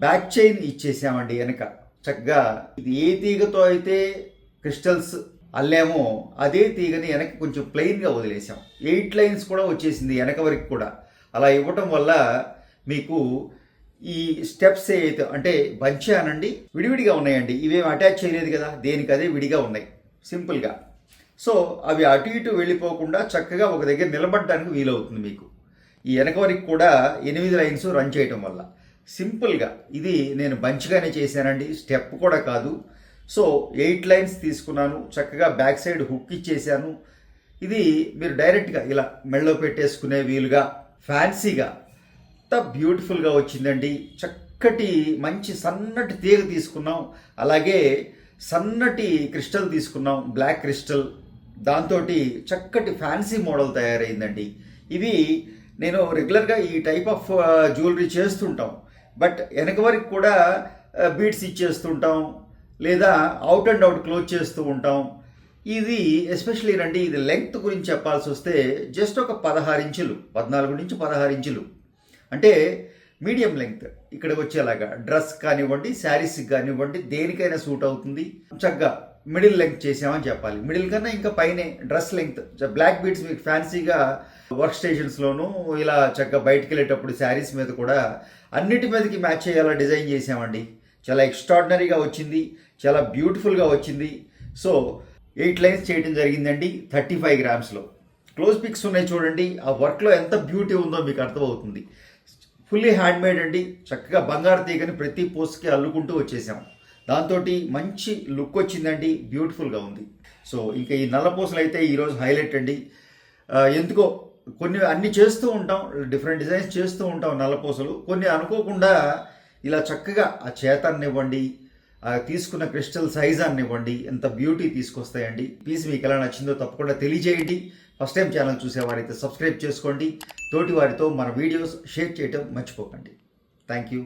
Back chain ఇచ్చేసామండి వెనక చక్కగా. ఇది ఏ తీగతో అయితే క్రిస్టల్స్ అల్లామో అదే తీగని వెనక కొంచెం ప్లెయిన్గా వదిలేసాం. 8 లైన్స్ కూడా వచ్చేసింది వెనక వరకు కూడా. అలా ఇవ్వటం వల్ల మీకు ఈ స్టెప్స్ ఏదైతే అంటే బంచే అనండి విడివిడిగా ఉన్నాయండి. ఇవేం అటాచ్ చేయలేదు కదా, దేనికి అదే విడిగా ఉన్నాయి సింపుల్గా. సో అవి అటు ఇటు వెళ్ళిపోకుండా చక్కగా ఒక దగ్గర నిలబడడానికి వీలవుతుంది మీకు. ఈ వెనక వరకు కూడా 8 లైన్స్ రన్ చేయటం వల్ల సింపుల్గా ఇది నేను బంచ్గానే చేశానండి, స్టెప్ కూడా కాదు. సో 8 లైన్స్ తీసుకున్నాను, చక్కగా బ్యాక్ సైడ్ హుక్ ఇచ్చేసాను. ఇది మీరు డైరెక్ట్గా ఇలా మెడలో పెట్టేసుకునే వీలుగా ఫ్యాన్సీగా ఎంత బ్యూటిఫుల్గా వచ్చిందండి. చక్కటి మంచి సన్నటి తీగ తీసుకున్నాం, అలాగే సన్నటి క్రిస్టల్ తీసుకున్నాం, బ్లాక్ క్రిస్టల్. దాంతో చక్కటి ఫ్యాన్సీ మోడల్ తయారైందండి. ఇవి నేను రెగ్యులర్గా ఈ టైప్ ఆఫ్ జ్యువెలరీ చేస్తుంటాం, బట్ వెనక వరకు కూడా బీడ్స్ ఇచ్చేస్తుంటాం, లేదా అవుట్ అండ్ అవుట్ క్లోజ్ చేస్తూ ఉంటాం. ఇది ఎస్పెషలీ రండి, ఇది లెంగ్త్ గురించి చెప్పాల్సి వస్తే జస్ట్ ఒక 16 ఇంచులు, 14 నుంచి 16 ఇంచులు అంటే మీడియం లెంగ్త్ ఇక్కడికి వచ్చేలాగా. డ్రెస్ కానివ్వండి, శారీస్కి కానివ్వండి, దేనికైనా సూట్ అవుతుంది. చక్కగా మిడిల్ లెంగ్త్ చేసామని చెప్పాలి. మిడిల్ కన్నా ఇంకా పైనే డ్రెస్ లెంగ్త్. బ్లాక్ బీడ్స్ మీకు ఫ్యాన్సీగా వర్క్ స్టేషన్స్లోనూ ఇలా చక్కగా బయటకు వెళ్ళేటప్పుడు శారీస్ మీద కూడా అన్నిటి మీదకి మ్యాచ్ అయ్యేలా డిజైన్ చేసామండి. చాలా ఎక్స్ట్రాడినరీగా వచ్చింది, చాలా బ్యూటిఫుల్గా వచ్చింది. సో 8 లైన్స్ చేయడం జరిగిందండి 35 గ్రామ్స్లో. క్లోజ్ పిక్స్ ఉన్నాయి చూడండి, ఆ వర్క్లో ఎంత బ్యూటీ ఉందో మీకు అర్థమవుతుంది. ఫుల్లీ హ్యాండ్మేడ్ అండి. చక్కగా బంగారు తీగని ప్రతి పోస్ట్కి అల్లుకుంటూ వచ్చేసాం. దాంతో మంచి లుక్ వచ్చిందండి, బ్యూటిఫుల్గా ఉంది. సో ఇంకా ఈ నల్ల పూసలు అయితే ఈరోజు హైలైట్ అండి. ఎందుకో కొన్ని అన్ని చేస్తూ ఉంటాం, డిఫరెంట్ డిజైన్స్ చేస్తూ ఉంటాం నల్ల పూసలు. కొన్ని అనుకోకుండా ఇలా చక్కగా ఆ చేతాన్ని ఇవ్వండి, తీసుకున్న క్రిస్టల్ సైజ్ అనివ్వండి, ఎంత బ్యూటీ తీసుకొస్తాయండి. పీస్ మీకు ఎలా నచ్చిందో తప్పకుండా తెలియజేయండి. ఫస్ట్ టైం ఛానల్ చూసేవారైతే సబ్స్క్రైబ్ చేసుకోండి. తోటి వారితో మన వీడియోస్ షేర్ చేయటం మర్చిపోకండి. Thank you.